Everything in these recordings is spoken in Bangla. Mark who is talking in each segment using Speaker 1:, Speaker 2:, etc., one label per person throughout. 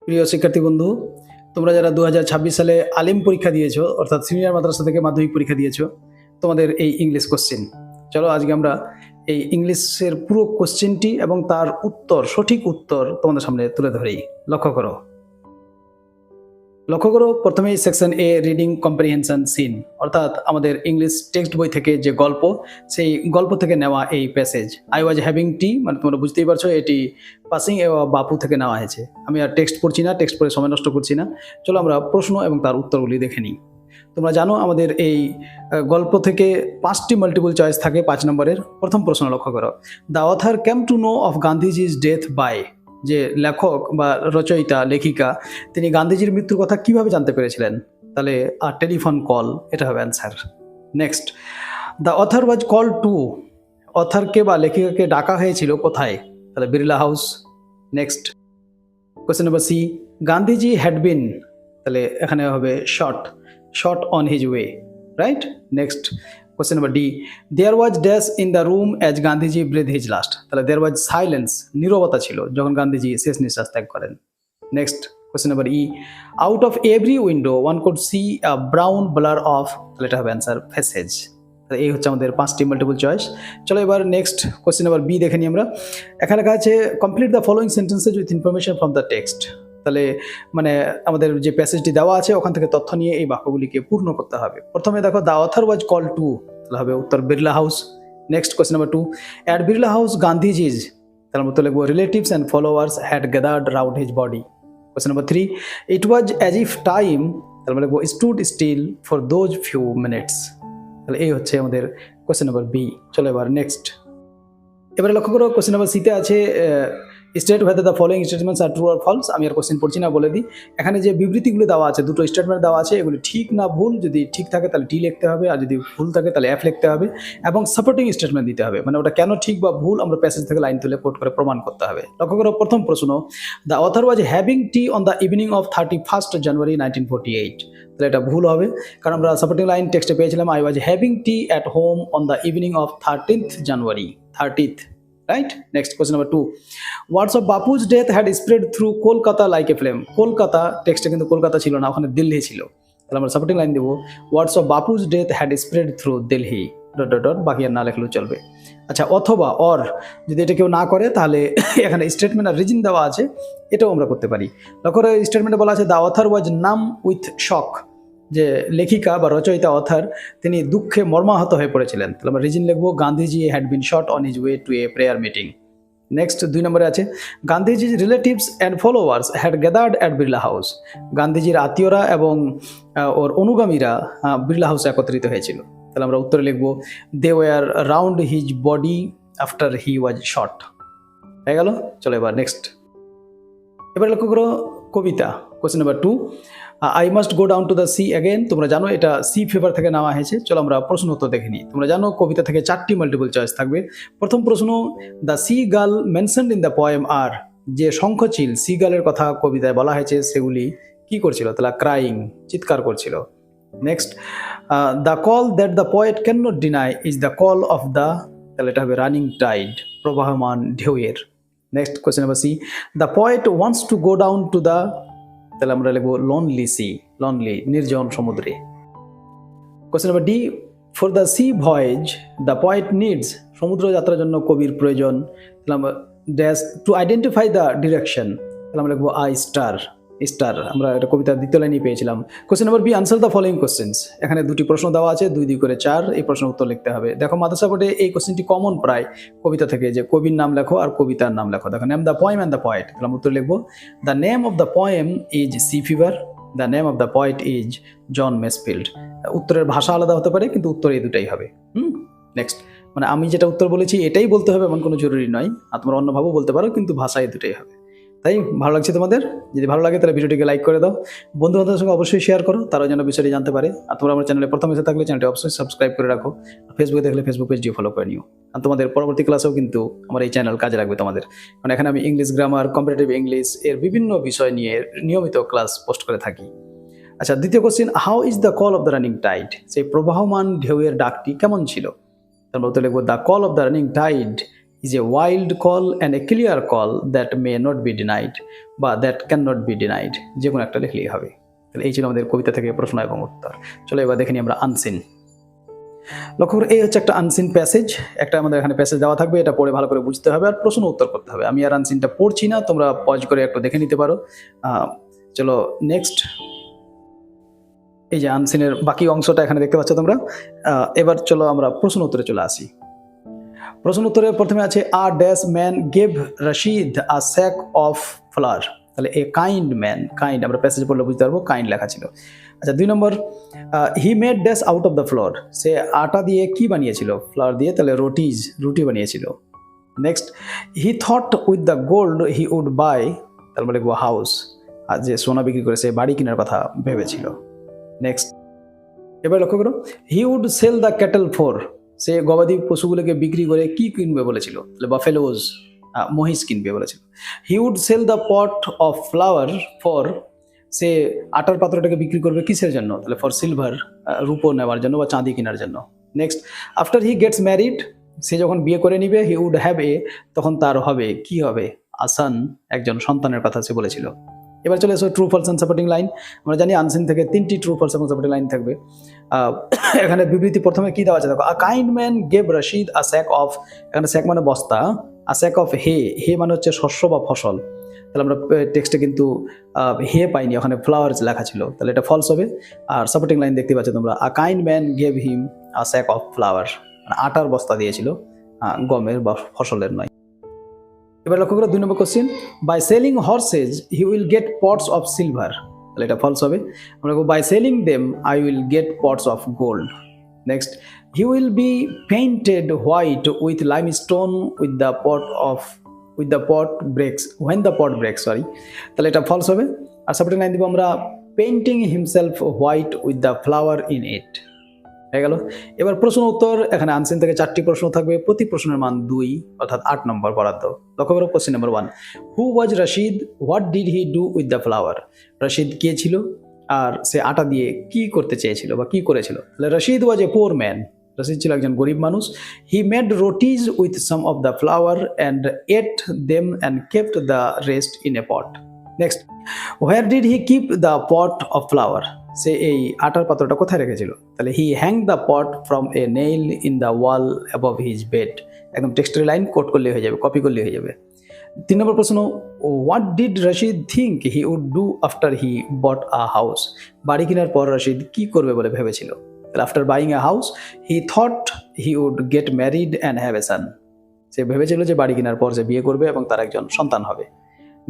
Speaker 1: প্রিয় শিক্ষার্থী বন্ধু, তোমরা যারা 2026 সালে আলিম পরীক্ষা দিয়েছো, অর্থাৎ সিনিয়র মাদ্রাসা থেকে মাধ্যমিক পরীক্ষা দিয়েছো, তোমাদের এই ইংলিশ কোশ্চেন, চলো আজকে আমরা এই ইংলিশের পুরো কোশ্চেনটি এবং তার উত্তর, সঠিক উত্তর তোমাদের সামনে তুলে ধরি। লক্ষ্য করো প্রথমেই সেকশন এ, রিডিং কম্প্রিহেনশন সিন, অর্থাৎ আমাদের ইংলিশ টেক্সট বই থেকে যে গল্প, সেই গল্প থেকে নেওয়া এই passage. I was having tea, মানে তোমরা বুঝতেই পারছো এটি পাসিং এ বাপু থেকে নেওয়া হয়েছে। আমি আর টেক্সট পড়ছি না, টেক্সট পড়ে সময় নষ্ট করছি না। চলো আমরা প্রশ্ন এবং তার উত্তরগুলি দেখে নিই। তোমরা জানো আমাদের এই গল্প থেকে 5টি মাল্টিপল চয়েস থাকে। 5 নম্বরের প্রথম প্রশ্ন লক্ষ্য করো, the author came to know of গান্ধীজিজ ডেথ বাই, যে লেখক বা রচয়িতা, লেখিকা, তিনি গান্ধীজির মৃত্যুর কথা কিভাবে জানতে পেরেছিলেন? তাহলে আর টেলিফোন কল, এটা হবে answer. Next, the author was call to, অথারকে বা লেখিকাকে ডাকা হয়েছিল কোথায়? তাহলে Birla house. Next, question number C, Gandhiji had been, তাহলে এখানে হবে shot on his way, right? Next, question number D, there was dash in the room as Gandhiji breath his last, তাহলে দেয়ার ওয়াজ সাইলেন্স, নীরবতা ছিল যখন গান্ধীজি শেষ নিঃশ্বাস ত্যাগ করেন। Next, question number E, out of every window one could see a brown blur of, তাহলে এটা হবে অ্যান্সার প্যাসেজ। তাহলে এই হচ্ছে আমাদের 5টি মাল্টিপল চয়েস। চলো এবার নেক্সট কোয়েশ্চেন নাম্বার বি দেখে নিই আমরা। এখানে লেখা আছে complete the following sentences with information from the text, তাহলে মানে আমাদের যে প্যাসেজটি দেওয়া আছে ওখান থেকে তথ্য নিয়ে এই বাক্যগুলিকে পূর্ণ করতে হবে। প্রথমে দেখো, the author was call to, তাহলে হবে উত্তর Birla house. Next, question number 2, at Birla house Gandhiji's, তাহলে উত্তর লিখবো relatives and followers had gathered round his body. Question number 3, it was as if time, তাহলে লিখবো stood still for those few minutes. তাহলে এই হচ্ছে আমাদের কোয়েশ্চেন নাম্বার বি। চলো এবার নেক্সট, এবারে লক্ষ্য করো কোয়েশ্চেন নাম্বার সিতে আছে state whether the following statements are true or false। আমি আর কোশ্চেন পড়ছি না, বলে দিই। এখানে যে বিবৃতিগুলো দেওয়া আছে, দুটো স্টেটমেন্ট দেওয়া আছে, এগুলি ঠিক না ভুল। যদি ঠিক থাকে তাহলে টি লিখতে হবে, আর যদি ভুল থাকে তাহলে এফ লিখতে হবে, এবং সাপোর্টিং স্টেটমেন্ট দিতে হবে, মানে ওটা কেন ঠিক বা ভুল আমরা প্যাসেজ থেকে লাইন তুলে কোট করে প্রমাণ করতে হবে। লক্ষ্য করো প্রথম প্রশ্ন, the author was having tea on the evening of 31st জানুয়ারি 1948, তাহলে এটা ভুল হবে, কারণ আমরা সাপোর্টিং লাইন টেক্সটে পেয়েছিলাম I was having tea at home on the evening of 13th January, 30th, right? Next, question number 2, words of Bapu's death had spread through Kolkata like a flame। Kolkata টেক্সটে কিন্তু কলকাতা ছিল না, ওখানে দিল্লি ছিল। তাহলে আমরা সাপোর্টিং লাইন দেবো, words of Bapu's death had spread through Delhi, dot dot dot, বাকি আর না লেখলেও চলবে। আচ্ছা, অথবা অর, যদি এটা কেউ না করে তাহলে এখানে স্টেটমেন্ট আর রিজন দেওয়া আছে, এটাও আমরা করতে পারি। লক্ষ্য করে স্টেটমেন্টে বলা আছে দ্য অথার ওয়াজ নাম উইথ শক, যে লেখিকা বা রচয়িতা অথার, তিনি দুঃখে মর্মাহত হয়ে পড়েছিলেন। তাহলে আমরা রিজন লিখবো Gandhiji had bin shot on his way to a prayer meeting. Next, 2 নম্বরে আছে গান্ধীজির relatives and followers had gathered at Birla house, গান্ধীজির আত্মীয়রা এবং ওর অনুগামীরা বিড়লা হাউসে একত্রিত হয়েছিল। তাহলে আমরা উত্তরে লিখবো they were round his body after he was shot. হয়ে গেল। চলো এবার নেক্সট, এবার লক্ষ্য করো কবিতা। Question number 2, I must go down to the sea again, তোমরা জানো এটা সি ফেভার থেকে নেওয়া হয়েছে। চলো আমরা প্রশ্ন উত্তর দেখে নিই। তোমরা জানো কবিতা থেকে 4টি মাল্টিপল চয়েস থাকবে। প্রথম প্রশ্ন, the sea girl mentioned in the poem আর, যে শঙ্খচিল সিগালের কথা কবিতায় বলা হয়েছে সেগুলি কি করছিল? তাহলে ক্রাইং, চিৎকার করছিল। Next, the call that the poet can not deny is the call of the, তাহলে এটা হবে রানিং টাইড, প্রবাহমান ঢেউয়ের। Next, question number C, the poet wants to go down to the, তাহলে আমরা লিখবো লনলি সি, লনলি, নির্জন সমুদ্রে। Question number D, for the sea voyage the poet needs, সমুদ্র যাত্রার জন্য কবির প্রয়োজন, তাহলে আমরা dash to identify the direction, তাহলে আমরা লিখবো আই স্টার, আমরা এটা কবিতার দ্বিতীয় লাইনে পেয়েছিলাম। Question number B, answer the following questions, এখানে 2টি প্রশ্ন দেওয়া আছে, 2 2 করে 4, এই প্রশ্নের উত্তর লিখতে হবে। দেখো মাদ্রাসা বোর্ডে এই কোয়েশ্চেনটি কমন প্রায় কবিতা থেকে, যে কবির নাম লেখো আর কবিতার নাম লেখো। দেখো name the poem and the poet, তাহলে আমরা উত্তর লিখবো the name of the poem is Sea Fever, the name of the poet is John Masefield. উত্তরের ভাষা আলাদা হতে পারে, কিন্তু উত্তর এই দুটাই হবে। নেক্সট, মানে আমি যেটা উত্তর বলেছি এটাই বলতে হবে এমন কোনো জরুরি নয়, আর তোমরা অন্যভাবেও বলতে পারো, কিন্তু ভাষা এই দুটাই হবে। তাই ভালো লাগছে তোমাদের? যদি ভালো লাগে তাহলে ভিডিওটিকে লাইক করে দাও, বন্ধু বান্ধবের সঙ্গে অবশ্যই শেয়ার করো, তারাও যেন বিষয়টি জানতে পারে। আর তোমরা আমার চ্যানেলে প্রথম এসে থাকলে চ্যানেলটি অবশ্যই সাবস্ক্রাইব করে রাখো, ফেসবুকে দেখলে ফেসবুক পেজটি ফলো করে নিও। আর তোমাদের পরবর্তী ক্লাসেও কিন্তু আমার এই চ্যানেল কাজে লাগবে তোমাদের, কারণ এখানে আমি ইংলিশ গ্রামার, কম্পারেটিভ ইংলিশ এর বিভিন্ন বিষয় নিয়ে নিয়মিত ক্লাস পোস্ট করে থাকি। আচ্ছা, দ্বিতীয় question, how is the call of the running tide, সেই প্রবাহমান ঢেউয়ের ডাকটি কেমন ছিল? তারপর উত্তর লিখবো the call of the running tide is a wild call and a clear call that may not be denied বা that can not be denied, যে কোনো একটা লিখলেই হবে। তাহলে এই ছিল আমাদের কবিতা থেকে প্রশ্ন এবং উত্তর। চলো এবার দেখে নিই আমরা আনসিন। লক্ষ্য করে এই হচ্ছে একটা আনসিন প্যাসেজ, একটা আমাদের এখানে প্যাসেজ দেওয়া থাকবে, এটা পড়ে ভালো করে বুঝতে হবে আর প্রশ্ন উত্তর করতে হবে। আমি আর আনসিনটা পড়ছি না, তোমরা পজ করে একটু দেখে নিতে পারো। চলো নেক্সট, এই যে আনসিনের বাকি অংশটা এখানে দেখতে পাচ্ছ তোমরা। এবার চলো আমরা প্রশ্ন উত্তরে চলে আসি। প্রশ্ন উত্তরে প্রথমে আছে a dash man gave Rashid a sack of flour. তাহলে এ কাইন্ড ম্যান, কাইন্ড আমরা প্যাসেজ পড়লে বুঝতে পারবো কাইন্ড লেখা ছিল। আচ্ছা 2 নম্বর, he made dash out of the flour, সে আটা দিয়ে কি বানিয়েছিল? ফ্লাওয়ার দিয়ে, তাহলে রুটি বানিয়েছিল। Next, he thought with the gold he would buy, তারপর লিখবো হাউস, আর যে সোনা বিক্রি করে সে বাড়ি কেনার কথা ভেবেছিল। নেক্সট, এবার লক্ষ্য করো, he would sell the cattle for, সে গবাদি পশুগুলোকে বিক্রি করে কি কিনবে বলেছিল? তাহলে বাফেলোজ, মহিষ কিনবে বলেছিল। He would sell the pot of flour for, সে আটার পাত্রটাকে বিক্রি করবে কিসের জন্য? তাহলে ফর সিলভার, রূপো নেওয়ার জন্য বা চাঁদি কেনার জন্য। Next, after he gets married, সে যখন বিয়ে করে নিবে, হি উড হ্যাভ এ, তখন তার হবে কি হবে? আসান, একজন সন্তানের কথা সে বলেছিল। এবার চলে এসো true false and supporting line. আমরা জানি আনসিন থেকে 3টি ট্রু ফলস এবং সাপোর্টিং লাইন থাকবে। এখানে বিবৃতি প্রথমে কি দেওয়া আছে দেখো, a kind man gave Rashid a sack of, এখানে স্যাক মানে বস্তা, আ স্যাক অফ হে মানে হচ্ছে শস্য বা ফসল। তাহলে আমরা টেক্সটে কিন্তু হে পাইনি, ওখানে ফ্লাওয়ার্স লেখা ছিল, তাহলে এটা ফলস হবে। আর সাপোর্টিং লাইন দেখতে পাচ্ছ তোমরা, a kind man gave him a sack of flour, মানে আটার বস্তা দিয়েছিল, গমের বা ফসলের নয়। এবার লক্ষ্য করো 2 নম্বর question, by selling horses he will get pots of silver, তাহলে এটা ফলস হবে। আমরা by selling them I will get pots of gold. Next, he will be painted white with limestone with the pot breaks when the pot breaks, sorry, তাহলে এটা ফলস হবে। আর সাপোর্টিং লাইন দিব আমরা, painting himself white with the flour in it, হয়ে গেল। এবার প্রশ্ন উত্তর, এখানে আনসিন থেকে 4টি প্রশ্ন থাকবে, প্রতি প্রশ্নের মান 2, অর্থাৎ 8 নম্বর বরাদ্দ। লক্ষ্য করো question number 1, who was Rashid, what did he do with the flour, Rashid কে ছিল আর সে আটা দিয়ে কি করতে চেয়েছিল বা কি করেছিল? তাহলে Rashid was a poor man, Rashid ছিল একজন গরিব মানুষ। He made rotis with some of the flour and ate them and kept the rest in a pot. Next, where did he keep the pot of flour, সে এই আটার পাত্রটা কোথায় রেখেছিল? তাহলে he hang the pot from a nail in the wall above his bed, একদম টেক্সটের লাইন কোট করলে হয়ে যাবে, কপি করলে হয়ে যাবে। 3 নম্বর প্রশ্ন, what did Rashid think he would do after he bought a house, বাড়ি কেনার পর রশিদ কি করবে বলে ভেবেছিল? তাহলে after buying a house he thought he would get married and have a son, সে ভেবেছিল যে বাড়ি কেনার পর সে বিয়ে করবে এবং তার একজন সন্তান হবে।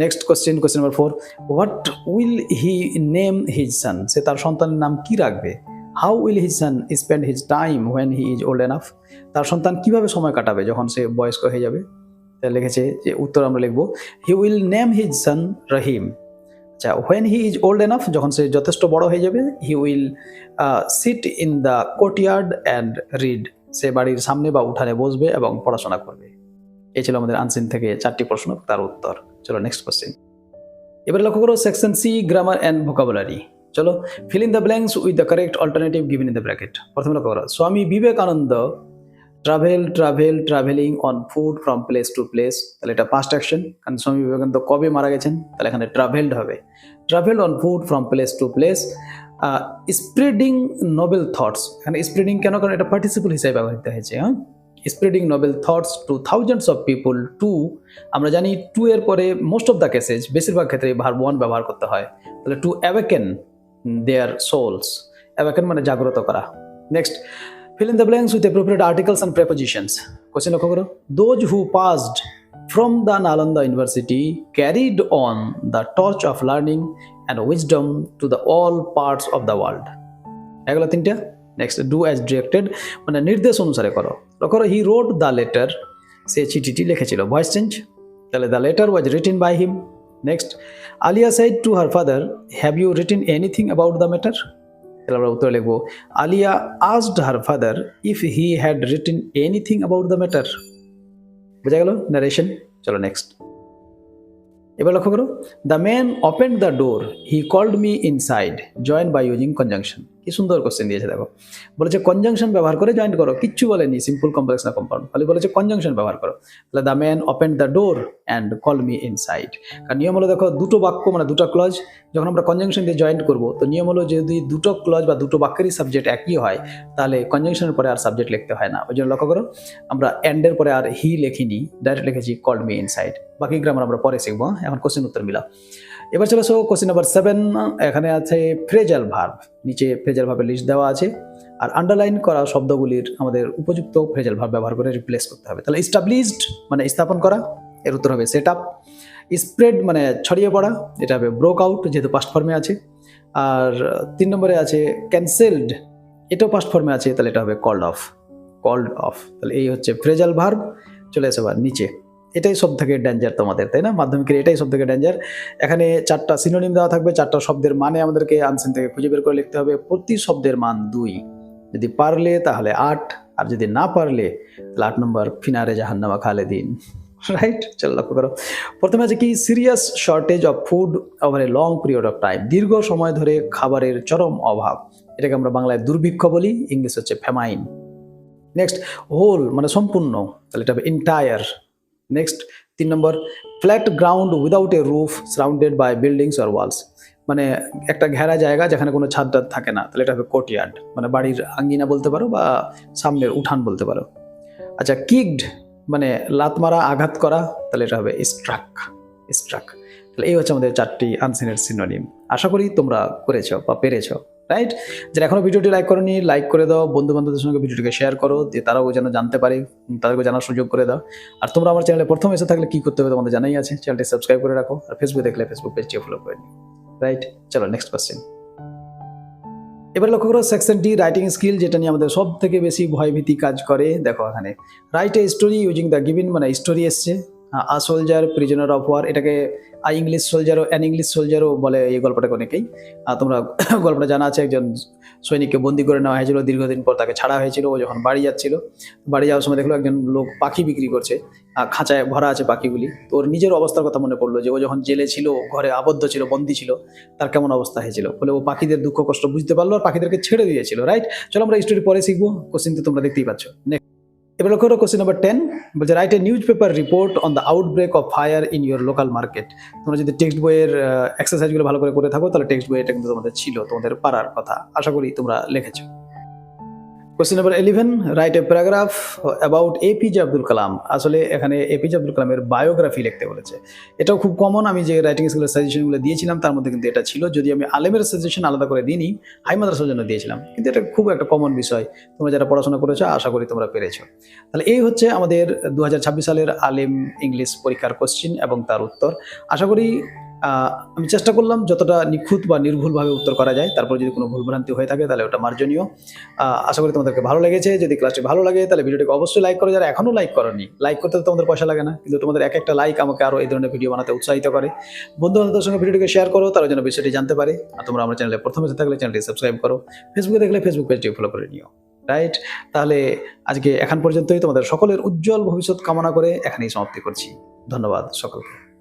Speaker 1: Next question number 4, what will he name his son, সে তার সন্তানের নাম কি রাখবে? How will his son spend his time when he is old enough, তার সন্তান কিভাবে সময় কাটাবে যখন সে বয়স্ক হয়ে যাবে? তাহলে লিখেছে যে উত্তর আমরা লিখবো, he will name his son Rahim. আচ্ছা, when he is old enough, যখন সে যথেষ্ট বড় হয়ে যাবে, he will sit in the courtyard and read, সে বাড়ির সামনে বা উঠানে বসবে এবং পড়াশোনা করবে। এই ছিল আমাদের আনসিন থেকে 4টি প্রশ্ন, তার উত্তর। চলো নেক্সট কোশ্চেন। এবারে লক্ষ্য করো section C, grammar and vocabulary. চলো, fill in the blanks with the correct alternative given in the bracket. প্রথমে লক্ষ্য করো, Swami Vivekananda travelling on foot from place to place, তাহলে এটা পাস্ট অ্যাকশন, কারণ স্বামী বিবেকানন্দ কবে মারা গেছেন? তাহলে এখানে ট্রাভেলড হবে, travelled on foot from place to place. Spreading noble thoughts, এখানে স্প্রেডিং কেন? কারণ এটা পার্টিসিপল হিসেবে ব্যবহৃত হয়েছে। Spreading noble thoughts to thousands of people, to, আমরা জানি টু এর পরে মোস্ট অফ দ্য কেসেস, বেশিরভাগ ক্ষেত্রে ভার্ব 1 ব্যবহার করতে হয়, তাহলে টু অ্যাওয়েকেন দেয়ার সোলস, অ্যাওয়েকেন মানে জাগ্রত করা। Next, fill in the blanks with appropriate articles and prepositions. Question লক্ষ্য করো, those who passed from the Nalanda University carried on the torch of learning and wisdom to the all parts of the world. এগুলো 3টা। নেক্সট, do as directed মানে নির্দেশ অনুসারে করো। লক্ষ্য করো, he wrote the letter, সে চিঠিটি লিখেছিল, ভয়েস চেঞ্জ, তাহলে the letter was written by him. Next, Alia said to her father, have you written anything about the matter? তাহলে আমরা উত্তর লিখবো, Alia asked her father if he had written anything about the matter. বোঝা গেল নারেশন। চলো নেক্সট। এবার লক্ষ্য করো, the man opened the door, he called me inside, join by using conjunction. কি সুন্দর কোশ্চেন দিয়েছে দেখো, বলেছে কনজাংশন ব্যবহার করে জয়েন্ট করো, কিচ্ছু বলেনি সিম্পল কমপ্লেক্স না কম্পাউন্ড, খালি বলেছে কনজাংশন ব্যবহার করো। তাহলে the man open the door and call me inside. কারণ নিয়ম হলো দেখো দুটো বাক্য মানে দুটো ক্লজ যখন আমরা কনজাংশন দিয়ে জয়েন্ট করবো, তো নিয়ম হলো যদি দুটো ক্লজ বা দুটো বাক্যেরই সাবজেক্ট একই হয় তাহলে কনজাংশনের পরে আর সাবজেক্ট লিখতে হয় না। ওই জন্য লক্ষ্য করো আমরা অ্যান্ডের পরে আর হি লিখিনি, ডাইরেক্ট লিখেছি কল মি ইনসাইড। বাকি গ্রামার আমরা পরে শিখবো, এখন কোশ্চেন উত্তর মিলাও। এবার চলে আসো কোশ্চেন নাম্বার 7। এখানে আছে ফ্রেজাল ভার্ব, নিচে ফ্রেজাল ভার্বের লিস্ট দেওয়া আছে আর আন্ডারলাইন করা শব্দগুলির আমাদের উপযুক্ত ফ্রেজাল ভার্ব ব্যবহার করে রিপ্লেস করতে হবে। তাহলে এস্টাবলিশড মানে স্থাপন করা, এর উত্তর হবে সেট আপ। স্প্রেড মানে ছড়িয়ে পড়া, এটা হবে ব্রোক আউট যেহেতু পাস্ট ফর্মে আছে। আর 3 নম্বরে আছে ক্যান্সেলড, এটাও পাস্ট ফর্মে আছে, তাহলে এটা হবে কল্ড অফ, কল্ড অফ। তাহলে এই হচ্ছে ফ্রেজাল ভার্ব। চলে আসে আবার নিচে, এটাই সব থেকে ডেঞ্জার তোমাদের, তাই না? মাধ্যমিকের এটাই সব থেকে ডেঞ্জার। এখানে 4টা সিনোনিম দেওয়া থাকবে, 4টা শব্দের মানে আমাদেরকে আনসিন থেকে খুঁজে বের করে লিখতে হবে। প্রতি শব্দের মান 2, যদি পারলে তাহলে 8, আর যদি না পারলে তাহলে 8 নম্বর ফিনারে জাহান্নামা খালেদিন, রাইট? চলো লক্ষ্য করো, প্রথমে আছে কি serious shortage of food over a long period of time, দীর্ঘ সময় ধরে খাবারের চরম অভাব, এটাকে আমরা বাংলায় দুর্ভিক্ষ বলি, ইংলিশ হচ্ছে ফ্যামাইন। নেক্সট হোল মানে সম্পূর্ণ, তাহলে এটা হবে entire. Next 3 number flat ground without a roof surrounded by buildings or walls, মানে একটা ঘেরা জায়গা যেখানে কোনো ছাদ টাদ থাকে না, তাহলে এটা হবে কোর্টইয়ার্ড, মানে বাড়ির আঙ্গিনা বলতে পারো বা সামনের উঠান বলতে পারো। আচ্ছা কিকড মানে লাত মারা, আঘাত করা, তাহলে এটা হবে স্ট্রাক, স্ট্রাক। তাহলে এই হচ্ছে আমাদের 4টি আনসিনের সিনোনিম। আশা করি তোমরা করেছো বা পেরেছো, রাইট? যারা এখনো ভিডিওটি লাইক করোনি লাইক করে দাও, বন্ধু বান্ধবদের সঙ্গে ভিডিওটিকে শেয়ার করো, যে তারাও যেন জানতে পারে, তাদেরকে জানার সুযোগ করে দাও। আর তোমরা আমার চ্যানেলে প্রথম এসে থাকলে কি করতে হবে তোমাদের জানাই আছে, চ্যানেলটি সাবস্ক্রাইব করে রাখো, আর ফেসবুকে দেখলে ফেসবুক পেজটি ফলো করে নিও, রাইট? চলো নেক্সট কোশ্চেন। এবার লক্ষ্য করো সেকশন ডি রাইটিং স্কিল, যেটা নিয়ে আমাদের সব থেকে বেশি ভয়ভীতি কাজ করে। দেখো এখানে write a story using the given, মানে স্টোরি এসছে। আ সোলজার প্রিজনার অফ ওয়ার, এটাকে আই ইংলিশ সোলজারও অ্যান ইংলিশ সোলজারও বলে এই গল্পটাকে অনেকেই। তোমরা গল্পটা জানা আছে, একজন সৈনিককে বন্দি করে নেওয়া হয়েছিল, দীর্ঘদিন পর তাকে ছাড়া হয়েছিল। ও যখন বাড়ি যাচ্ছিল, বাড়ি যাওয়ার সময় দেখলো একজন লোক পাখি বিক্রি করছে, খাঁচায় ভরা আছে পাখিগুলি। তো ওর নিজের অবস্থার কথা মনে পড়লো যে ও যখন জেলে ছিল, ঘরে আবদ্ধ ছিল, বন্দি ছিল, তার কেমন অবস্থা হয়েছিল। বলে ও পাখিদের দুঃখ কষ্ট বুঝতে পারলো আর পাখিদেরকে ছেড়ে দিয়েছিল, রাইট? চলো আমরা স্টোরি পরে শিখবো, কোশ্চেন তো তোমরা দেখতেই পাচ্ছ। এবার লক্ষ্য করো কোশ্চেন নাম্বার 10, বলছে write a news paper report on the outbreak of fire in your local market. তোমরা যদি টেক্সট বইয়ের এক্সারসাইজগুলো ভালো করে থাকো, তাহলে টেক্সট বই এটা কিন্তু তোমাদের ছিল, তোমাদের পারার কথা, আশা করি তোমরা লিখেছো। Question number 11, write a paragraph about APJ Abdul Kalam. আসলে এখানে এপিজে আব্দুল কালামের বায়োগ্রাফি লিখতে বলেছে। এটাও খুব কমন, আমি যে রাইটিং স্কুলের সাজেশনগুলো দিয়েছিলাম তার মধ্যে কিন্তু এটা ছিল, যদি আমি আলেমের সাজেশন আলাদা করে দিইনি, হাই মাদ্রাসার জন্য দিয়েছিলাম, কিন্তু এটা খুব একটা কমন বিষয়। তোমরা যারা পড়াশোনা করেছো আশা করি তোমরা পেরেছো। তাহলে এই হচ্ছে আমাদের 2026 সালের আলেম ইংলিশ পরীক্ষার কোশ্চেন এবং তার উত্তর। আশা করি আমি চেষ্টা করলাম যতটা নিখুঁত বা নির্ভুলভাবে উত্তর করা যায়। তারপর যদি কোনো ভুলভ্রান্তি হয়ে থাকে তাহলে ওটা মার্জনীয়। আশা করি তোমাদেরকে ভালো লেগেছে। যদি ক্লাসটি ভালো লাগে তাহলে ভিডিওটিকে অবশ্যই লাইক করো। যারা এখনও লাইক করোনি, লাইক করতে তো তোমাদের পয়সা লাগে না, কিন্তু তোমাদের এক একটা লাইক আমাকে আরও এই ধরনের ভিডিও বানাতে উৎসাহিত করে। বন্ধু বান্ধবদের সঙ্গে ভিডিওটিকে শেয়ার করো, তারা যেন বিষয়টি জানতে পারে। আর তোমরা আমার চ্যানেলে প্রথম এসে থাকলে চ্যানেলটি সাবস্ক্রাইব করো, ফেসবুকে দেখলে ফেসবুক পেজটি ফলো করে নিও, রাইট? তাহলে আজকে এখন পর্যন্তই, তোমাদের সকলের উজ্জ্বল ভবিষ্যৎ কামনা করে এখানেই সমাপ্তি করছি। ধন্যবাদ সকলকে।